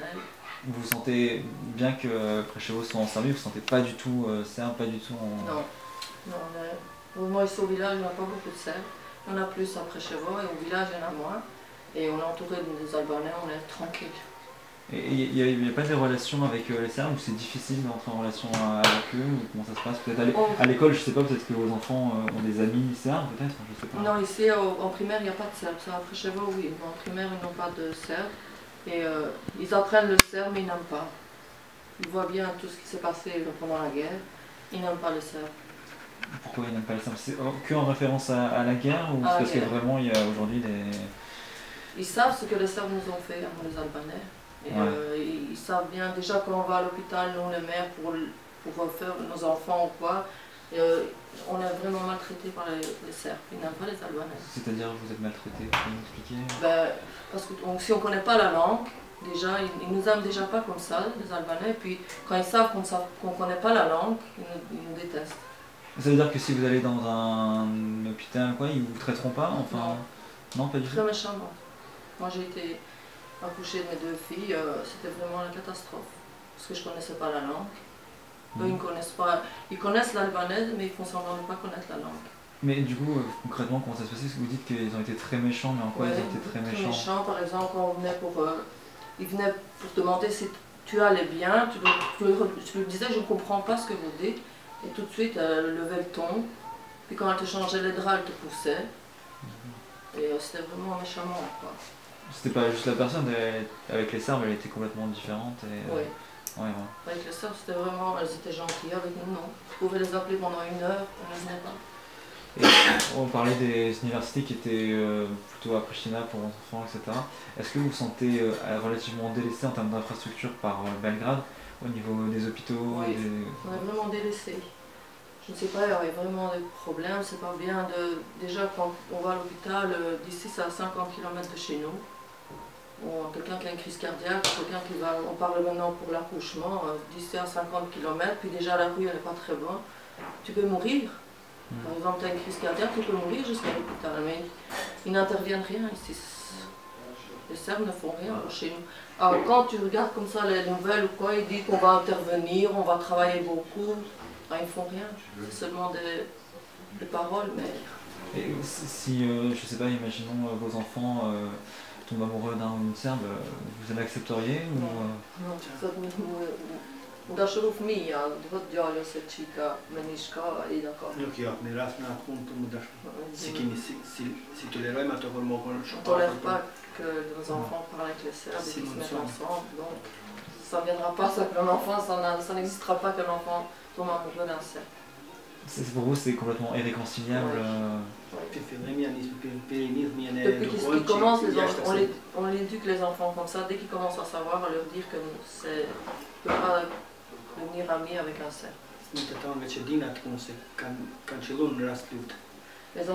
albanais. Vous sentez, bien que Preševo soit en Serbie, vous ne sentez pas du tout serbe, pas du tout en... Non, non. Moi ici au village, il n'y a pas beaucoup de Serbes. Il y en a plus à Preševo et au village, il y en a moins. Et on est entouré des Albanais, on est tranquille. Et il n'y a pas des relations avec les Serbes où c'est difficile d'entrer en relation avec eux ou comment ça se passe? Peut-être à l'école, je sais pas, peut-être que vos enfants ont des amis serbes, peut-être, je sais pas. Non, ici en primaire, il n'y a pas de Serbes. À Preševo, oui. En primaire, ils n'ont pas de Serbes. Et ils apprennent le serbe, mais ils n'aiment pas. Ils voient bien tout ce qui s'est passé pendant la guerre. Ils n'aiment pas le serbe. Pourquoi ils n'aiment pas le serbe? C'est que en référence à la guerre ou parce que vraiment il y a aujourd'hui des... Ils savent ce que les Serbes nous ont fait, les Albanais. Et ils savent bien, déjà quand on va à l'hôpital, nous les mères, pour faire nos enfants ou quoi, on est vraiment maltraités par les Serbes. Ils n'aiment pas les Albanais. C'est-à-dire vous êtes maltraités, vous pouvez m'expliquer? Parce que si on ne connaît pas la langue, déjà, ils nous aiment déjà pas comme ça, les Albanais. Puis quand ils savent qu'on ne connaît pas la langue, ils nous détestent. Ça veut dire que si vous allez dans un hôpital, quoi, ils vous traiteront pas? Enfin, non, pas du tout. Très méchamment. Moi j'ai été accouchée de mes 2 filles, c'était vraiment la catastrophe. Parce que je ne connaissais pas la langue. Eux, ils ne connaissent pas. Ils connaissent l'albanais, mais ils font semblant de ne pas connaître la langue. Mais du coup, concrètement, comment ça se passait? Parce que vous dites qu'ils ont été très méchants, mais en quoi ils ont été très méchants? Très méchants, par exemple, quand on venait ils venaient pour te demander si tu allais bien, tu lui disais je ne comprends pas ce que vous dites, et tout de suite elle levait le ton, puis quand elle te changeait les draps, elle te poussait, et c'était vraiment méchamment, quoi. C'était pas juste la personne, avec les Serbes, elle était complètement différente. Et, oui. Ouais. Avec les Serbes, c'était vraiment, elles étaient gentilles, avec nous non. Tu pouvais les appeler pendant 1 heure, on ne venait pas. Et on parlait des universités qui étaient plutôt à Pristina pour les enfants, etc. Est-ce que vous vous sentez relativement délaissé en termes d'infrastructure par Belgrade, au niveau des hôpitaux? Oui, on est vraiment délaissé. Je ne sais pas, il y avait vraiment des problèmes, c'est pas bien de... Déjà quand on va à l'hôpital, d'ici c'est à 50 km de chez nous. Quelqu'un qui a une crise cardiaque, quelqu'un qui va... On parle maintenant pour l'accouchement, d'ici à 50 km, puis déjà la rue elle n'est pas très bonne. Tu peux mourir. Par exemple, tu as une crise cardiaque, tu peux mourir jusqu'à l'hôpital, mais ils n'interviennent rien ici. Les Serbes ne font rien chez nous. Alors, quand tu regardes comme ça les nouvelles ou quoi, ils disent qu'on va intervenir, on va travailler beaucoup. Ils ne font rien, c'est seulement des paroles. Mais... Et si, je sais pas, imaginons vos enfants tombent amoureux d'un ou d'une Serbe, vous l'accepteriez ou... Non, Daš Rufmija, djalja se čika meniška I d'accord. Ok, mais là, on a compte c'est qui si toléré, mais tu as vraiment on ne tolère pas que nos enfants parlent avec les Serbes et qu'ils se mettent ensemble. Donc, ça ne viendra pas, ça, qu'un enfant, ça n'existera pas qu'un enfant tombe amoureux d'un Serbe. Pour vous, c'est complètement irréconciliable. Depuis qu'ils commencent, on éduque les enfants comme ça. Dès qu'ils commencent à savoir, à leur dire que c'est ne peut pas devenir ami avec un Serbe. Les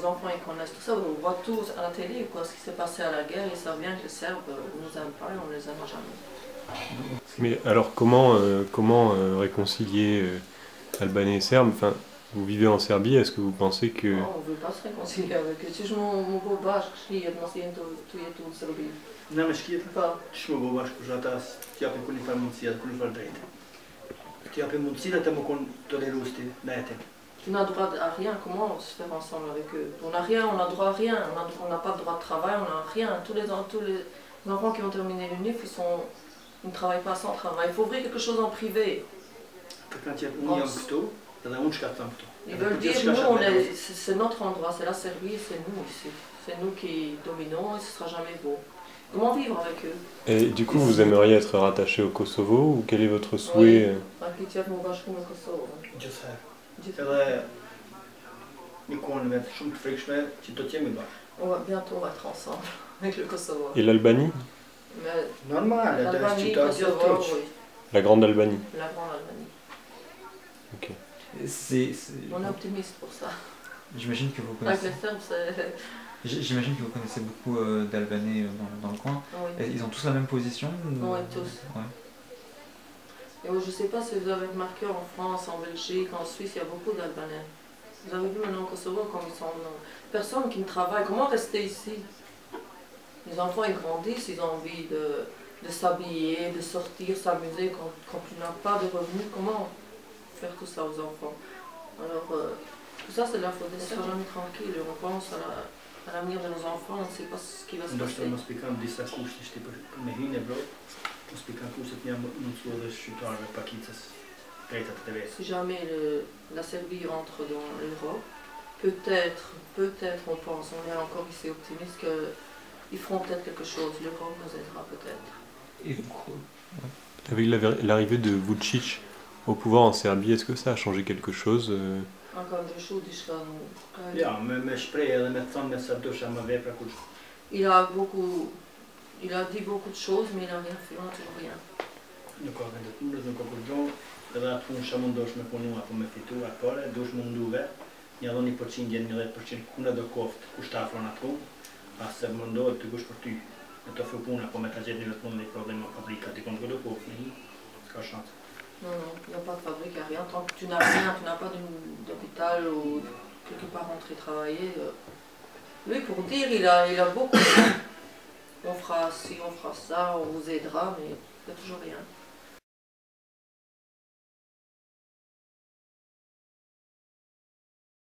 enfants ils connaissent tout ça, on voit tout à la télé, quoi, ce qui s'est passé à la guerre, ils savent bien que les Serbes ne nous aiment pas et on ne les aime jamais. Mais alors comment réconcilier Albanais et Serbes? Enfin, vous vivez en Serbie, est-ce que vous pensez que... Non, on ne veut pas se réconcilier avec eux. Si je m'en bobaš, tu es tout en Serbie. Non, mais je ne sais pas. Je me bobaš, je tu as fait une femme ici, tu as fait tu as fait mon style, tu as fait mon style, tu n'as droit à rien, comment on se fait ensemble avec eux? On n'a rien, on n'a droit à rien, on n'a pas de droit de travail, on n'a rien. Tous les enfants qui ont terminé l'UNIF, ils ne travaillent pas sans travail. Il faut ouvrir quelque chose en privé. Ils veulent dire, nous, c'est notre endroit, c'est la Serbie, c'est nous ici. C'est nous qui dominons et ce ne sera jamais beau. Comment vivre avec eux? Et du coup, vous aimeriez être rattaché au Kosovo ou quel est votre souhait? Bientôt on va être ensemble avec le Kosovo. Et l'Albanie? Normal, l'Albanie, Kosovo, oui. La Grande Albanie? La Grande Albanie. Ok. On est optimiste pour ça. J'imagine que vous connaissez... Avec les Serbes, c'est... J'imagine que vous connaissez beaucoup d'Albanais dans le coin. Oui. Ils ont tous la même position ou... Oui, tous. Ouais. Et je ne sais pas si vous avez remarqué en France, en Belgique, en Suisse, il y a beaucoup d'Albanais. Vous avez vu maintenant au Kosovo comme ils sont... Personne qui ne travaille. Comment rester ici? Les enfants ils grandissent, ils ont envie de s'habiller, de sortir, s'amuser quand tu n'as pas de revenus. Comment faire tout ça aux enfants? Alors, tout ça, c'est de la faute des sera jamais tranquille. On pense à l'avenir de nos enfants, on ne sait pas ce qui va se passer. Došlo spikam di sa kušti što mehine bro, spikam kušti njam nucu da šutarve pakica preta TV. Si jamais la Serbie entre dans l'Europe, peut-être on pense, on est encore ici optimiste qu'ils feront peut-être quelque chose. L'Europe nous aidera peut-être. Et Avec l'arrivée de Vučić au pouvoir en Serbie, est-ce que ça a changé quelque chose Ja, me shpreh me thonë me sa dosha më vepra kush. Il a dit beaucoup de choses, mais il n'a rien fait, on n'a toujours rien. Nuk ka vendet punës, nuk ka kur gjohë, edhe atë punë shë mundosh me punu apo me fitu atë pare, dush munduve, një dhoni përqindjen 10% kuna do koftë, kush ta afron atë punë, asë mundohet të kush për ty, me të ofru punë apo me të gjetë një vetë punë dhe i problema fabrika, ti konë do koftë, me hi, s'ka chance. Non, il n'y a pas de fabrique, il n'y a rien. Tant que tu n'as rien, tu n'as pas d'hôpital ou quelque part rentrer travailler. Lui, pour dire, il a beaucoup de... On fera ci, on fera ça, on vous aidera, mais il n'y a toujours rien.